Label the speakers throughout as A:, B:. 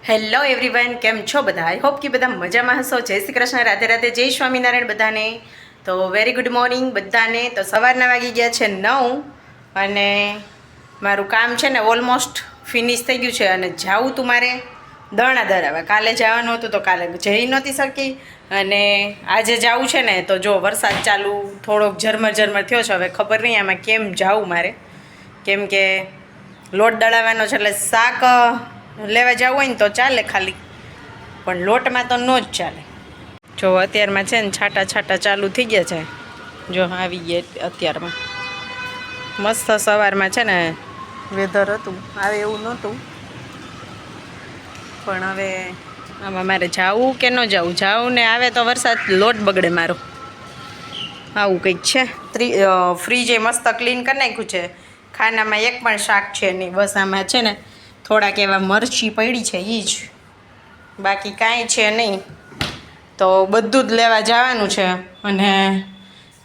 A: Hello everyone, કેમ છો બધા? આઈ હોપ કે બધા મજામાં હશો. જય શ્રી કૃષ્ણ, રાધે રાધે, જય સ્વામિનારાયણ બધાને. તો વેરી ગુડ મોર્નિંગ બધાને. તો સવારના વાગી ગયા છે 9 અને મારું કામ છે ને ઓલમોસ્ટ ફિનિશ થઈ ગયું છે અને જાવું તું મારે દણા દરાવા. કાલે જવાનું હતું તો કાલે જઈ નહોતી શકી અને આજે જવું છે ને તો જો વરસાદ ચાલુ થોડોક ઝરમર થયો છે. હવે ખબર નહીં આમાં કેમ જાવું મારે, કેમ કે લોટ દળાવવાનો છે એટલે શાક લેવા જવું હોય ને તો ચાલે ખાલી, પણ લોટમાં તો ન જ ચાલે. જો અત્યારમાં છે ને છાંટા ચાલુ થઈ ગયા છે. જો આવી ગયા અત્યારમાં. મસ્ત સવારમાં છે ને વેધર હતું, આવે એવું નહોતું, પણ હવે આમાં મારે જાવું કે ન જાવું. જાવું ને આવે તો વરસાદ, લોટ બગડે મારો. આવું કંઈક છે. ફ્રીજે મસ્ત ક્લીન કરી નાખ્યું છે. ખાનામાં એક પણ શાક છે નહીં. બસ આમાં છે ને થોડાક એવા મરચી પડી છે એ જ, બાકી કાંઈ છે નહીં. તો બધું જ લેવા જવાનું છે અને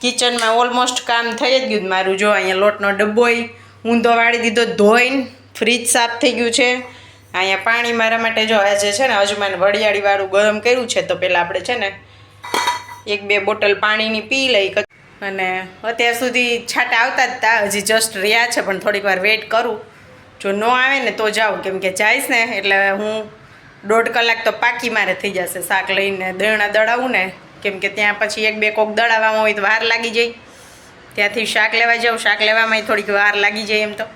A: કિચનમાં ઓલમોસ્ટ કામ થઈ જ ગયું મારું. જો અહીંયા લોટનો ડબ્બોય ઊંધો વાળી દીધો ધોઈને, ફ્રીજ સાફ થઈ ગયું છે. અહીંયા પાણી મારા માટે જો આજે છે ને અજમાન વડિયાળીવાળું ગરમ કર્યું છે. તો પહેલાં આપણે છે ને 1-2 બોટલ પાણીની પી લઈ. અને અત્યાર સુધી છાંટા આવતા જ હતા, હજી જસ્ટ રહ્યા છે, પણ થોડીક વાર વેઇટ કરું. જો ન આવે ને તો જાઉં, કેમ કે જઈશ ને એટલે હું 1.5 કલાક તો પાકી મારે થઈ જશે શાક લઈને દળણા દળાવું ને, કેમ કે ત્યાં પછી 1-2 કોક દળાવવામાં હોય તો વાર લાગી જાય. ત્યાંથી શાક લેવા જાઉં, શાક લેવામાં થોડીક વાર લાગી જાય, એમ તો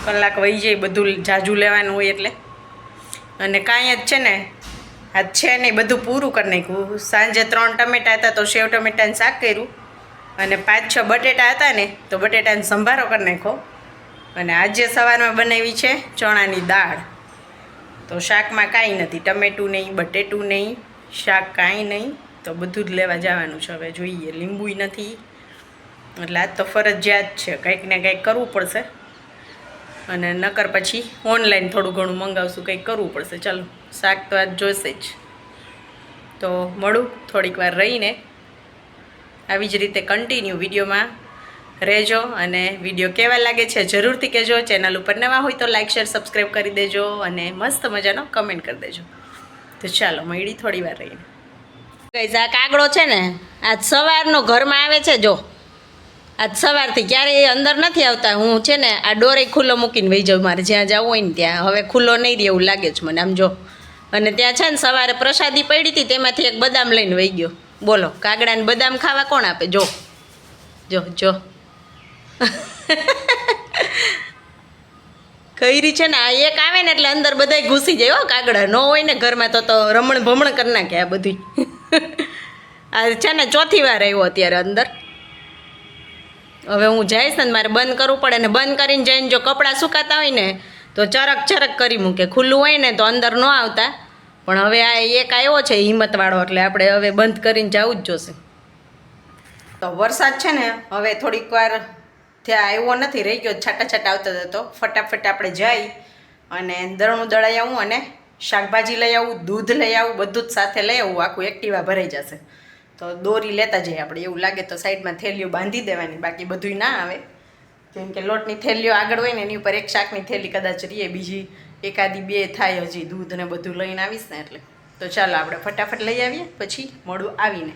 A: કલાક વહી જાય બધું જાજુ લેવાનું હોય એટલે. અને કાંઈ જ છે ને આજ છે નહીં, બધું પૂરું કરી નાખ્યું. સાંજે 3 ટમેટા હતા તો સેવ ટમેટાનું શાક કર્યું અને 5-6 બટેટા હતા ને તો બટેટાનો સંભારો કરી નાખ્યો. અને આજે સવારમાં બનાવી છે ચણાની દાળ. તો શાકમાં કાંઈ નથી, ટમેટું નહીં, બટેટું નહીં, શાક કાંઈ નહીં. તો બધું જ લેવા જવાનું છે. હવે જોઈએ, લીંબુય નથી એટલે આજ તો ફરજિયાત છે, કંઈક ને કંઈક કરવું પડશે. અને નકર પછી ઓનલાઈન થોડું ઘણું મંગાવશું, કંઈક કરવું પડશે. ચાલો, શાક તો આજ જોશે જ. તો મળું થોડીક વાર રહીને. આવી જ રીતે કન્ટિન્યુ વિડીયોમાં રહેજો અને વિડીયો કેવા લાગે છે જરૂરથી કહેજો. ચેનલ ઉપર નવા હોય તો લાઇક શેર સબસ્ક્રાઈબ કરી દેજો અને મસ્ત મજાનો કમેન્ટ કરી દેજો. તો ચાલો મળી થોડી વાર રહીને. ગાઈસ, આ કાગડો છે ને આજ સવારનો ઘરમાં આવે છે. જો આજ સવારથી ક્યારેય અંદર નથી આવતા. હું છે ને આ ડોરે ખુલ્લો મૂકીને વહી જાઉં, મારે જ્યાં જવું હોય ને ત્યાં. હવે ખુલ્લો નહીં રહે એવું લાગે છે મને, આમ જો. અને ત્યાં છે ને સવારે પ્રસાદી પડી હતી, તેમાંથી એક બદામ લઈને વહી ગયો. બોલો, કાગડાને બદામ ખાવા કોણ આપે? જો જો જો કઈ છે ને આ એક આવે ને એટલે અંદર બધાય ઘૂસી જાય. હો, કાગડા ન હોય ને ઘરમાં તો રમણ ભમણ કરી નાખે આ બધું. આ છે ને 4થી વાર આવ્યો અત્યારે અંદર. હવે હું જઈશ ને મારે બંધ કરવું પડે ને, બંધ કરીને જઈને જો કપડાં સુકાતા હોય ને તો ચરક કરી મૂકે. ખુલ્લું હોય ને તો અંદર ન આવતા. પણ હવે આ એક આવ્યો છે હિંમતવાળો, એટલે આપણે હવે બંધ કરીને જવું જ જોશે. તો વરસાદ છે ને હવે થોડીક વાર ત્યાં આવ્યો નથી, રહી ગયો, છાંટા આવતા હતા. તો ફટાફટ આપણે જઈ અને દળણું દળાઈ આવું અને શાકભાજી લઈ આવું, દૂધ લઈ આવું, બધું જ સાથે લઈ આવું. આખું એક્ટિવા ભરાઈ જશે. તો દોરી લેતા જઈએ આપણે. એવું લાગે તો સાઈડમાં થેલીઓ બાંધી દેવાની, બાકી બધું ના આવે. કેમ કે લોટની થેલીઓ આગળ હોય ને એની ઉપર એક શાકની થેલી કદાચ રહીએ, બીજી 1-2 થાય હજી. દૂધ ને બધું લઈને આવીશ ને એટલે. તો ચાલો આપણે ફટાફટ લઈ આવીએ, પછી મળું આવીને.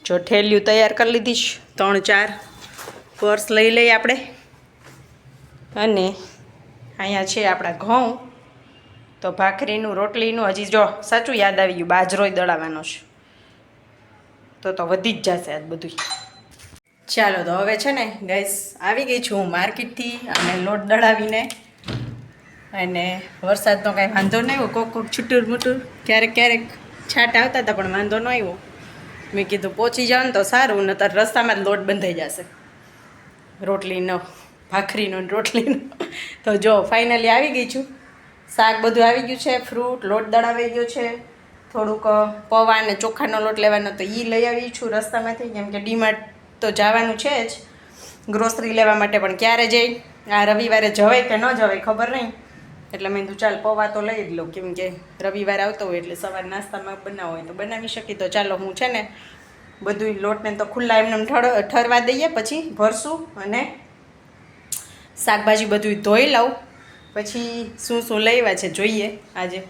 A: જો થેલીઓ તૈયાર કરી લીધી છે, 3-4 પર્સ લઈ લઈએ આપણે. અને અહીંયા છે આપણા ઘઉં. તો ભાખરીનું, રોટલીનું હજી જો સાચું યાદ આવી ગયું, બાજરોય દળાવવાનો છે. તો વધી જ જશે આજ બધું. ચાલો, તો હવે છે ને ગાઈસ આવી ગઈ છું હું માર્કેટથી અને લોટ દળાવીને. અને વરસાદનો કાંઈ વાંધો ન આવ્યો, કોક છૂટુર મૂટુર ક્યારેક છાંટ આવતા હતા, પણ વાંધો ન આવ્યો. મેં કીધું પહોંચી જાવ ને તો સારું, નતર રસ્તામાં જ લોટ બંધાઈ જશે રોટલીનો, ભાખરીનો ને રોટલીનો. તો જો ફાઇનલી આવી ગઈ છું. શાક બધું આવી ગયું છે, ફ્રૂટ, લોટ દળાવી ગયો છે. થોડુંક પૌવા અને ચોખાનો લોટ લેવાનો તો એ લઈ આવી છું રસ્તામાંથી, કેમ કે ડીમાર્ટ તો જવાનું છે જ ગ્રોસરી લેવા માટે. પણ ક્યારે જઈ, આ રવિવારે જવાય કે ન જવાય ખબર નહીં, એટલે મેં કીધું ચાલ પૌવા તો લઈ જ લઉં, કેમ કે રવિવાર આવતો હોય એટલે સવાર નાસ્તામાં બનાવો હોય તો બનાવી શકીએ. તો ચાલો હું છે ને બધું લોટને તો ખુલ્લા એમને ઠરવા દઈએ, પછી ભરશું અને શાકભાજી બધું ધોઈ લઉં પછી શું લેવા છે જોઈએ આજે.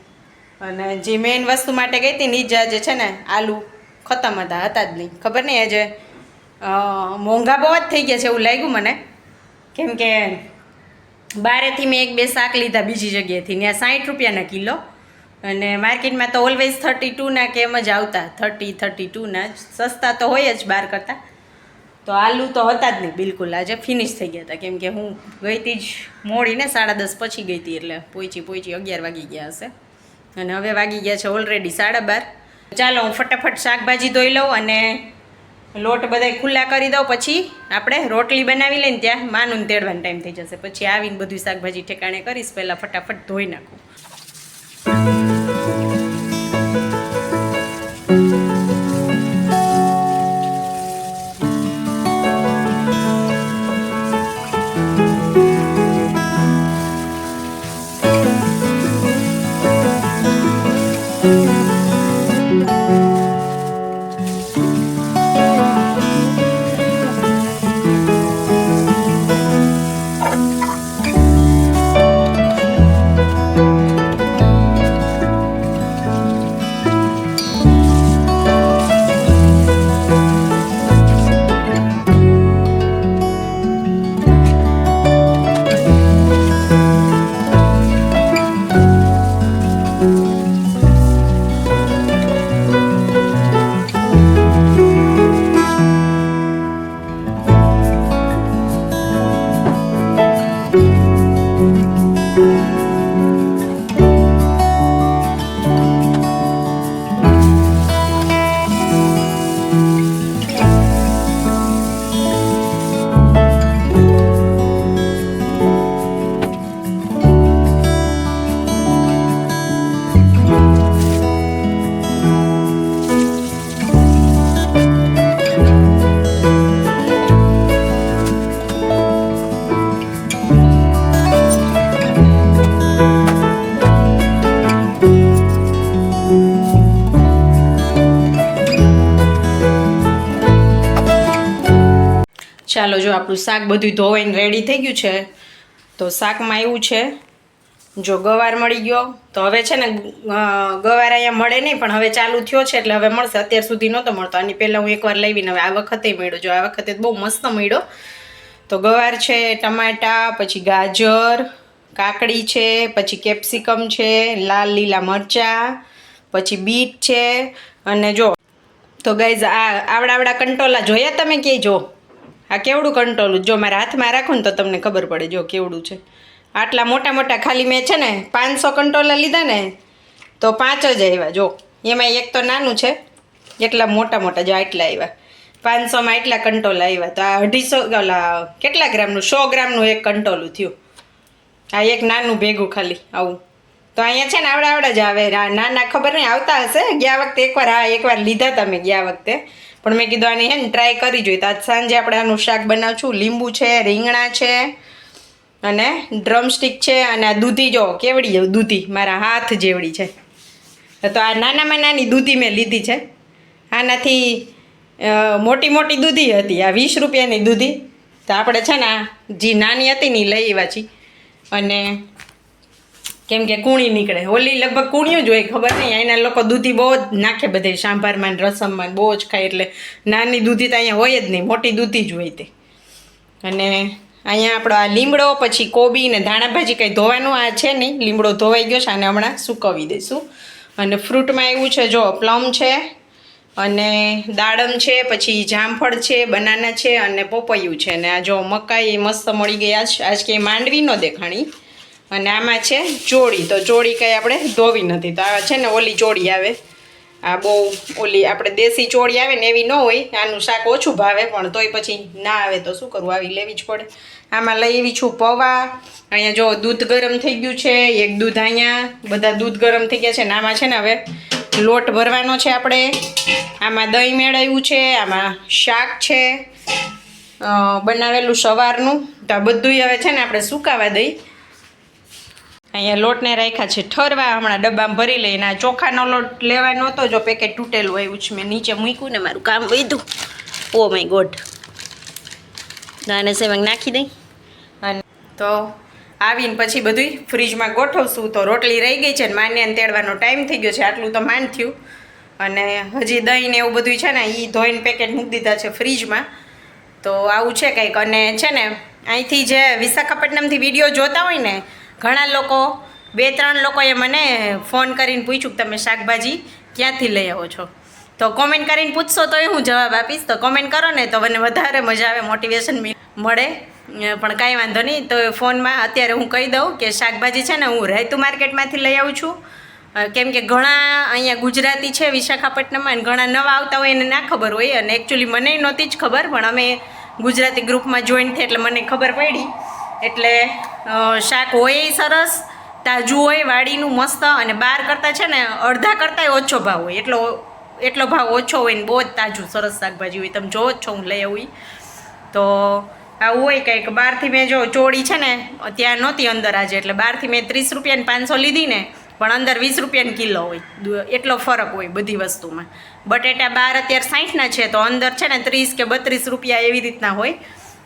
A: અને જે મેઇન વસ્તુ માટે ગઈ હતી ને જ આજે છે ને આલુ ખતમ હતા જ નહીં. ખબર નહીં આજે મોંઘા બહુ જ થઈ ગયા છે એવું લાગ્યું મને, કેમ કે બારેથી મેં 1-2 શાક લીધા બીજી જગ્યાએથી, ત્યાં 60 રૂપિયાના કિલો, અને માર્કેટમાં તો ઓલવેઝ 32ના કે એમ જ આવતા, 32ના જ સસ્તા તો હોય જ બહાર કરતાં. તો આલુ તો હતા જ નહીં બિલકુલ, આજે ફિનિશ થઈ ગયા હતા, કેમ કે હું ગઈ હતી જ મોડી ને 10:30 પછી ગઈ હતી, એટલે પહોંચી 11 વાગી ગયા હશે, અને હવે વાગી ગયા છે ઓલરેડી 12:30. ચાલો હું ફટાફટ શાકભાજી ધોઈ લઉં અને લોટ બધાય ખુલ્લા કરી દઉં, પછી આપણે રોટલી બનાવી લઈને ત્યાં માનું તેડવાનો ટાઈમ થઈ જશે. પછી આવીને બધું શાકભાજી ઠેકાણે કરીશ, પહેલાં ફટાફટ ધોઈ નાખું. ચાલો, જો આપણું શાક બધું ધોવાઈને રેડી થઈ ગયું છે. તો શાકમાં એવું છે, જો ગવાર મળી ગયો, તો હવે છે ને ગવાર અહીંયા મળે નહીં, પણ હવે ચાલુ થયો છે એટલે હવે મળશે. અત્યાર સુધી નહોતો મળતો, આની પહેલાં હું એકવાર લાવીને હવે આ વખતે મળ્યો. જો આ વખતે બહુ મસ્ત મળ્યો. તો ગવાર છે, ટમાટા, પછી ગાજર, કાકડી છે, પછી કેપ્સિકમ છે, લાલ લીલા મરચાં, પછી બીટ છે, અને જો તો ગાઈઝ આ આવડા કંટોલા જોયા તમે કે જો આ કેવડું કંટોલું, જો મારા હાથમાં રાખું ને તો તમને ખબર પડે જો કેવડું છે. આટલા મોટા ખાલી મેં છે ને 500 કંટોલા લીધા ને તો 5 જ આવ્યા. જો એમાં એક તો નાનું છે, એટલા મોટા જો આટલા આવ્યા. 500માં એટલા કંટોલા આવ્યા. તો આ 250 ઓલા કેટલા ગ્રામનું, 100 ગ્રામનું એક કંટોલું થયું. આ એક નાનું ભેગું ખાલી આવું. તો અહીંયા છે ને આવડા જ આવે, નાના ખબર નહીં આવતા હશે. ગયા વખતે એકવાર લીધા હતા મેં ગયા વખતે, પણ મેં કીધું આની હે ને ટ્રાય કરી જોઈએ. તો આજ સાંજે આપણે આનું શાક બનાવશું. લીંબુ છે, રીંગણા છે, અને ડ્રમસ્ટિક છે, અને આ દૂધી જો કેવડી દૂધી મારા હાથ જેવડી છે. તો આ નાનામાં નાની દૂધી મેં લીધી છે. આનાથી મોટી દૂધી હતી, આ 20 રૂપિયાની દૂધી. તો આપણે છે ને જે નાની હતી ને લઈ આવ્યા છીએ, અને કેમ કે કૂણી નીકળે, ઓલી લગભગ કૂણ્યું જ હોય, ખબર નહીં. અહીંના લોકો દૂધી બહુ જ નાખે બધે સાંભારમાં રસમમાં બહુ જ ખાય, એટલે નાની દૂધી તો અહીંયા હોય જ નહીં, મોટી દૂધી જ હોય તે. અને અહીંયા આપણો આ લીમડો, પછી કોબી ને ધાણાભાજી કંઈ ધોવાનું આ છે નહીં, લીમડો ધોવાઈ ગયો છે, આને હમણાં સૂકવી દઈશું. અને ફ્રૂટમાં એવું છે જો પ્લમ છે, અને દાડમ છે, પછી જામફળ છે, બનાના છે, અને પોપૈયું છે. અને આ જો મકાઈ મસ્ત મળી ગયા છે, આજ કે માંડવી ન દેખાણી. અને આમાં છે ચોળી, તો ચોળી કંઈ આપણે ધોવી નથી. તો આ છે ને ઓલી ચોળી આવે, આ બહુ ઓલી આપણે દેશી ચોળી આવે ને એવી ન હોય. આનું શાક ઓછું ભાવે, પણ તોય પછી ના આવે તો શું કરવું, આવી લેવી જ પડે. આમાં લઈ આવી છું પૌવા. અહીંયા જો દૂધ ગરમ થઈ ગયું છે, એક દૂધ અહીંયા બધા દૂધ ગરમ થઈ ગયા છે. ને આમાં છે ને હવે લોટ ભરવાનો છે આપણે. આમાં દહીં મેળવ્યું છે, આમાં શાક છે બનાવેલું સવારનું. તો આ બધું હવે છે ને આપણે સુકાવા દઈ. અહીંયા લોટને રાખ્યા છે ઠરવા, હમણાં ડબ્બામાં ભરી લઈને. આ ચોખાનો લોટ લેવાનો હતો, જો પેકેટ તૂટેલું આવ્યું છે, મેં નીચે મૂક્યું ને મારું કામ વધ્યું. Oh my God. આને સેવંગ નાખી દઈ. અને તો આવીને પછી બધું ફ્રીજમાં ગોઠવશું. તો રોટલી રહી ગઈ છે ને માન્યાને તેડવાનો ટાઈમ થઈ ગયો છે, આટલું તો માંડ થયું. અને હજી દહીં ને એવું બધું છે ને એ ધોઈને પેકેટ મૂકી દીધા છે ફ્રીજમાં. તો આવું છે કંઈક. અને છે ને અહીંથી જે વિશાખાપટ્ટનમથી વિડીયો જોતા હોય ને ઘણા લોકો, 2-3 લોકોએ મને ફોન કરીને પૂછ્યું કે તમે શાકભાજી ક્યાંથી લઈ આવો છો. તો કોમેન્ટ કરીને પૂછશો તો હું જવાબ આપીશ. તો કોમેન્ટ કરો ને તો મને વધારે મજા આવે, મોટિવેશન મળે. પણ કાંઈ વાંધો નહીં. તો ફોનમાં અત્યારે હું કહી દઉં કે શાકભાજી છે ને હું રૈતુ માર્કેટમાંથી લઈ આવું છું. કેમ કે ઘણા અહીંયા ગુજરાતી છે વિશાખાપટ્ટનમમાં, અને ઘણા નવા આવતા હોય એને ના ખબર હોય. અને એકચ્યુઅલી મને નહોતી જ ખબર, પણ અમે ગુજરાતી ગ્રુપમાં જોઈન થઈ એટલે મને ખબર પડી. એટલે શાક હોય સરસ, તાજું હોય, વાડીનું મસ્ત. અને બહાર કરતાં છે ને અડધા કરતાંય ઓછો ભાવ હોય. એટલો ભાવ ઓછો હોય ને બહુ જ તાજું સરસ શાકભાજી હોય. તમે જોવો જ છો હું લઈ આવું. તો આવું હોય કંઈક. બહારથી મેં જો ચોળી છે ને ત્યાં નહોતી અંદર આજે, એટલે બહારથી મેં 30 રૂપિયાની 500 લીધી ને, પણ અંદર 20 રૂપિયાની કિલો હોય. એટલો ફરક હોય બધી વસ્તુમાં. બટેટા બહાર અત્યારે 60ના છે, તો અંદર છે ને 30 કે 32 રૂપિયા એવી રીતના હોય.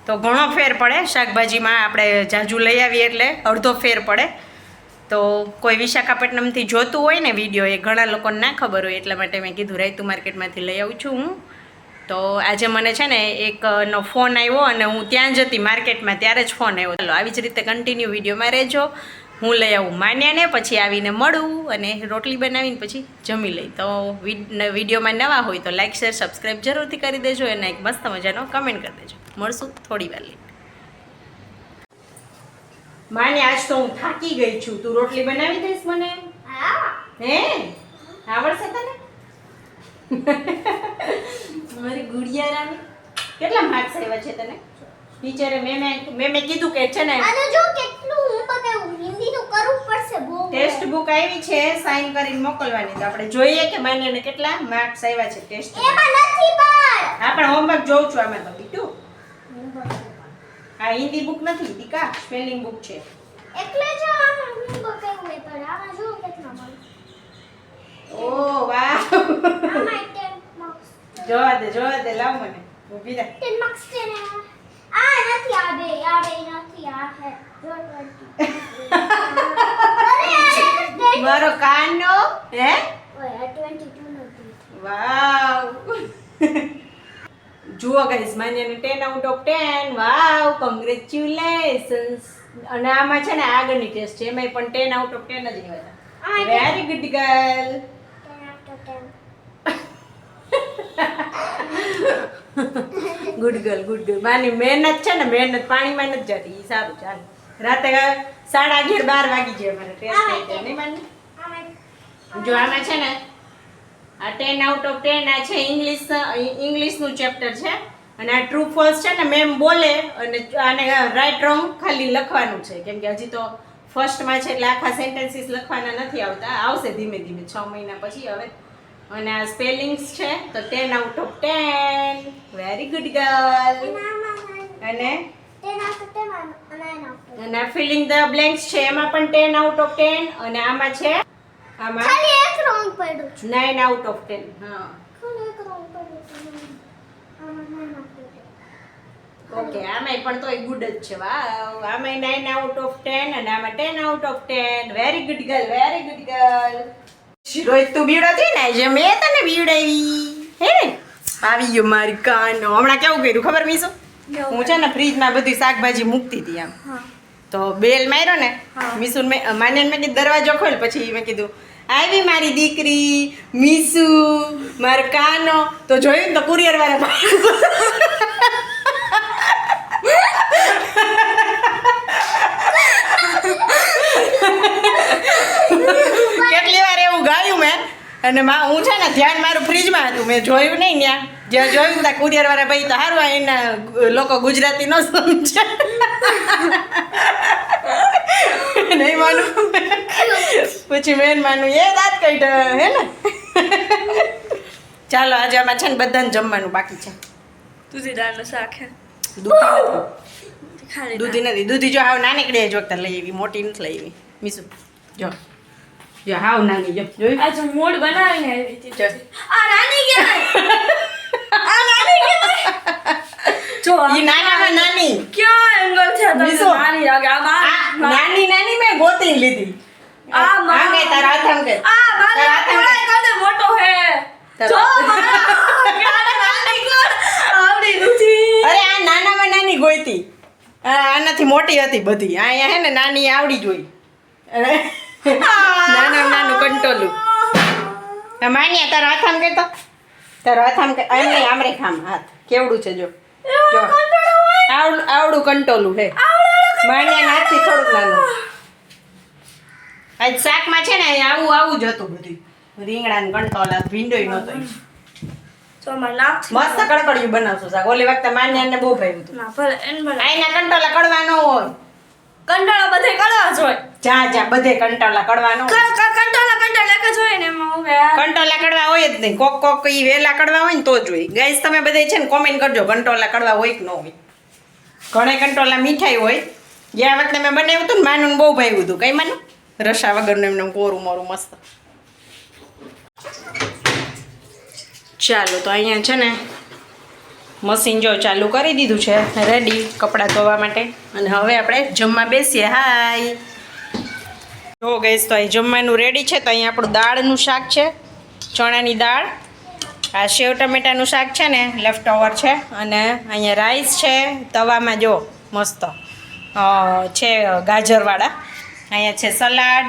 A: તો ઘણો ફેર પડે શાકભાજીમાં. આપણે જાજુ લઈ આવીએ એટલે અડધો ફેર પડે. તો કોઈ વિશાખાપટ્ટનમથી જોતું હોય ને વિડીયો, એ ઘણા લોકોને ના ખબર હોય, એટલા માટે મેં કીધું રૈતુ માર્કેટમાંથી લઈ આવું છું હું. તો આજે મને છે ને એકનો ફોન આવ્યો અને હું ત્યાં જ હતી માર્કેટમાં, ત્યારે જ ફોન આવ્યો. ચાલો આવી જ રીતે કન્ટિન્યુ વિડીયોમાં રહેજો. હું લઈ આવું માન્યાને, પછી આવીને મળું અને રોટલી બનાવીને પછી જમી લઈ. તો વિડીયોમાં નવા હોય તો લાઇક, શેર, સબસ્ક્રાઈબ જરૂરથી કરી દેજો. અને એક મસ્ત મજાનો કમેન્ટ કરી દેજો. મળશું થોડી વાર લઈ. માને આજ તો હું થાકી ગઈ છું. તું રોટલી બનાવી દઈશ મને? હે આવડશે તને? મારી ગુડિયા રાની. કેટલા માર્ક્સ આવ્યા છે તને? ટીચરે મેં કીધું કે છે ને
B: આનો જો કેટલું હું બતાવું, હિન્દીનું કરવું પડશે બહુ.
A: ટેક્સ્ટ બુક આવી છે, સાઈન કરીને મોકલવાની. તો આપણે જોઈએ કે માન્યને કેટલા માર્ક્સ આવ્યા છે ટેક્સ્ટ.
B: એમાં નથી પણ.
A: હા પણ હોમવર્ક જોઉં છું આમાં તો બીટુ. આ હિન્દી બુક નથી દીકા, સ્પેલિંગ બુક છે.
B: એટલે જ આમાં હું બતાવું પણ આમાં જો કેટલા માર્ક્સ.
A: ઓ વાહ.
B: આમાં 10 માર્ક્સ.
A: જોવા દે લાવ મને. ઊભી રહે.
B: 10 માર્ક્સ છે ને. આ નથી, આ બે નથી, આ હે જો 20.
A: મારો કાનો હે
B: ઓય 22 નથી.
A: વાવ. જુઓ ગાઈસ, માન્યને 10 આઉટ ઓફ 10. Wow, congratulations. અને આમાં છે ને આગળની ટેસ્ટ છે, એમાંય પણ 10 આઉટ ઓફ 10 જ આવ્યા. Very good girl.
B: 10 out of 10.
A: Good girl. માની મહેનત છે ને, મહેનત પાણીમાં નથી જતી. ઈ સારું. ચાલ રાતે 11:30 12 વાગી જાય મારે ટેસ્ટ થઈ જાય નહીં માની.
B: આમાં
A: જો આમાં છે ને આ 10 આઉટ ઓફ 10 આ છે ઇંગ્લિશનું ચેપ્ટર છે. અને આ ટ્રુ ફોલ્સ છે ને મેમ બોલે અને આને રાઈટ રોંગ ખાલી લખવાનું છે. કેમ કે હજી તો ફર્સ્ટમાં છે એટલે આખા સેન્ટેન્સીસ લખવાના નથી આવતા. આવશે ધીમે ધીમે 6 મહિના પછી હવે. અને આ સ્પેલિંગ્સ છે તો 10 out of 10. Very good girl. અને
B: 10 out of 10 અને 9 out of 10.
A: અને ફિલિંગ ધ બ્લેન્ક્સ છે એમાં પણ 10 આઉટ ઓફ 10. અને આમાં છે આમાં
B: ખાલી એક રોંગ પડ્યું છે.
A: 9 આઉટ ઓફ 10. હા
B: ખાલી એક રોંગ પડ્યું છે. આમાં 9 out of 10.
A: ઓકે, આમાંય પણ તોય ગુડ જ છે. વાવ, આમાંય 9 આઉટ ઓફ 10 અને આમાં 10 out of 10. Very good girl, very good girl. રોજ તું બીડો થઈ ને, જે મેં તને બીવડાવી હે ને. આવી ગયો મારી કાનો. હમણાં કેવું કર્યું ખબર મીસો? હું છે ને ફ્રીજમાં બધી શાકભાજી મૂકતી હતી આમ. તો બેલ માર્યો ને મીસુ માને મેં કીધું દરવાજો ખોલ. પછી મેં કીધું આવી મારી દીકરી મીસુ, મારો કાનો. તો જોયું ને તો કુરિયર વાળા કેટલી વાર એવું ગાયું મેં. અને હું છે ને ધ્યાન મારું ફ્રીજમાં હતું, મેં જોયું નહીં. ત્યાં જ્યાં જોયું ત્યાં કુરિયર વાળા ભાઈ તો સારું એના લોકો ગુજરાતી ન સમજે. નહીં માનું. પછી મેન માનું એ દાંત કાઢ્યા હે ને. ચાલો આજે આમાં છે ને બધાને જમવાનું બાકી છે.
C: દૂધી દાળનું શાક હે.
A: દૂધી નથી. દૂધી જો હાવ નાની કડી જ વખત લઈ આવી, મોટી નથી લઈ આવી. મીસુ જો હાવ નાની જો જોયું.
C: આજે મૂડ બનાવીને આવી હતી.
A: જો.
C: આ નાની કહેવાય. આ નાની કહેવાય. જો
A: ઈ નાનામાં નાની
C: ક્યાં એંગલ છે તમને
A: બીજો?
C: નાની લાગે આ
A: નાની નાની મેં ગોતી લીધી આમ કે તારા હાથ આમ કે
C: આ
A: તારા હાથ આમ કે.
C: કદે મોટો હે જો આવડી નથી
A: અરે આ નાનામાં નાની ગોતી આનાથી મોટી હતી બધી અહીંયા હે ને નાની આવડી જોઈ નાનામાં નાનું કંટોલું માન્યા તારો હાથ આમ કે તો તારો હાથ આમ કે એમ નહીં આમ રે ખામ હાથ કેવડું છે જો જો આવડું કંટોલું હે માન્યા હાથથી થોડુંક નાનું આજ શાકમાં છે ને આવું જ હતું બધું રીંગણા ને કંટોલા ભીંડોય નહોતો
C: જો માર નાક
A: મસ્ત કડકડિયું બનાવશું શાક ઓલી વખતે માન્યાને બહુ ભાવ્યું હતું
C: ના ભલે એન ભલે
A: આઈના કંટોલા કડવા ન હોય
C: કંટાળો બધે કળવા જ હોય
A: જા બધે કંટોલા કડવા ન હોય
C: કંટાળા એક જ હોય ને એમાં હું કે
A: કંટોલા કડવા હોય જ નહીં કોક ઈ વેલા કડવા હોય ને તો જ હોય ગાઈસ તમે બધે છે ને કોમેન્ટ કરજો કંટોલા કડવા હોય કે ન હોય ઘણે કંટોલા મીઠાઈ હોય ગયા વખતે મેં બનાવ્યું હતું ને માનું બહુ ભાવ્યું હતું કઈ માનું રસા વગરનું એમને કોરું મોરું મસ્ત ચાલો તો અહીંયા છે ને મશીન જો ચાલુ કરી દીધું છે રેડી કપડાં ધોવા માટે અને હવે આપણે જમવા બેસીએ હાય જો ગઈશ તો અહીં જમવાનું રેડી છે તો અહીંયા આપણું દાળનું શાક છે ચણાની દાળ આ સેવ ટમેટાનું શાક છે ને લેફ્ટ ઓવર છે અને અહીંયા રાઈસ છે તવામાં જો મસ્ત છે ગાજરવાળા અહીંયા છે સલાડ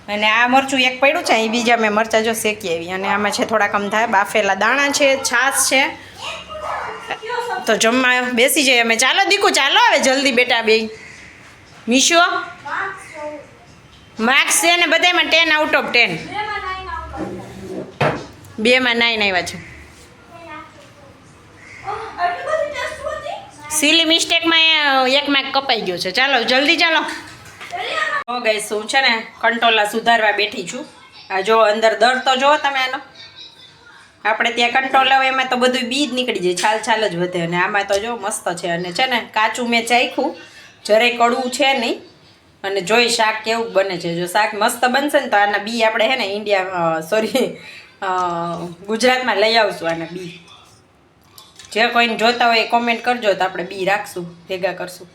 A: અને આ મરચું એક પડ્યું છે અહીં બીજા મેં મરચાં જો શેકી આવી અને આમાં છે થોડા કમ થાય બાફેલા દાણા છે છાશ છે તો જમવા બેસી જઈએ અમે ચાલો દીકુ ચાલો હવે જલ્દી બેટા બે મીશો માર્ક્સ છે ને બધામાં 10 આઉટ ઓફ 10 બેમાં 9 આવ્યા છે સિલી મિસ્ટેકમાં એક માર્ક કપાઈ ગયો છે ચાલો જલ્દી ચાલો હો ગાઈસ હું છે ને કંટોલા સુધારવા બેઠી છું આ જો અંદર દર તો જો તમે આનો આપણે ત્યાં કંટોલા હોય એમાં તો બધું બી જ નીકળી જાય છાલ છાલ જ વધે અને આમાં તો જો મસ્ત છે અને છે ને કાચું મેં ચાખ્યું જરાય કડવું છે નહીં અને જોઈ શાક કેવું બને છે જો શાક મસ્ત બનશે ને તો આના બી આપણે હે ને ગુજરાતમાં લઈ આવશું આના બી જે કોઈને જોતા હોય એ કોમેન્ટ કરજો તો આપણે બી રાખશું ભેગા કરશું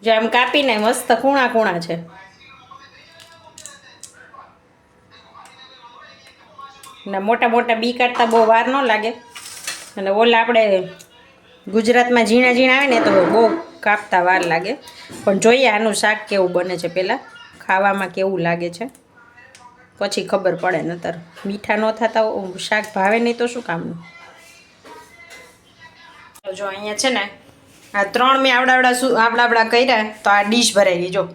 A: જો આમ કાપીને મસ્ત કૂણા કૂણા છે ને મોટા મોટા બી કાઢતા બહુ વાર ન લાગે અને ઓલા આપણે ગુજરાતમાં ઝીણા ઝીણા આવે ને તો બહુ કાપતા વાર લાગે પણ જોઈએ આનું શાક કેવું બને છે પહેલાં ખાવામાં કેવું લાગે છે પછી ખબર પડે નતર મીઠા ન થતા શાક ભાવે નહીં તો શું કામનું જો અહીંયા છે ને આ 3 મેં આવડા કર્યા તો આ ડીશ ભરાઈ ગઈ જો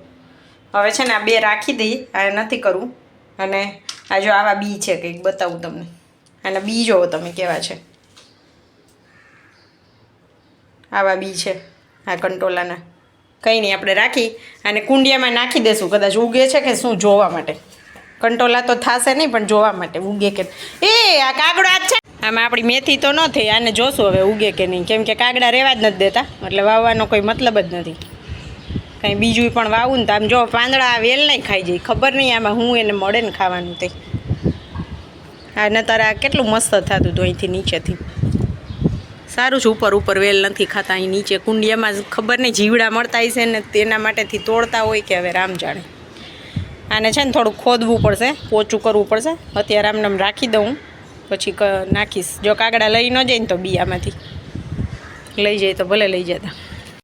A: હવે છે ને આ 2 રાખી દઈ આ નથી કરવું અને આ જો આવા બી છે કંઈક બતાવું તમને આના બી જોવો તમે કેવા છે આવા બી છે આ કંટોલાના કંઈ નહીં આપણે રાખી અને કુંડિયામાં નાખી દેશું કદાચ ઉગે છે કે શું જોવા માટે કંટોલા તો થશે નહીં પણ જોવા માટે ઉગે કે એ આ કાગડો આજ છે આમાં આપણી મેથી તો ન થઈ આને જોશું હવે ઉગે કે નહીં કેમ કે કાગડા રહેવા જ નથી દેતા એટલે વાવવાનો કોઈ મતલબ જ નથી કંઈ બીજું પણ વાવું ને તો આમ જો પાંદડા આ વેલ નહીં ખાઈ જાય ખબર નહીં આમાં હું એને મળે ને ખાવાનું તે આ નતર આ કેટલું મસ્ત થતું હતું અહીંથી નીચેથી સારું છે ઉપર વેલ નથી ખાતા અહીં નીચે કુંડિયામાં ખબર નહીં જીવડા મળતા હશે ને તેના માટેથી તોડતા હોય કે હવે રામ જાણે આને છે ને થોડું ખોદવું પડશે પોચું કરવું પડશે અત્યારે આમને રાખી દઉં પછી નાખીશ જો કાગડા લઈ ન જાય ને તો બી આમાંથી લઈ જાય તો ભલે લઈ જતા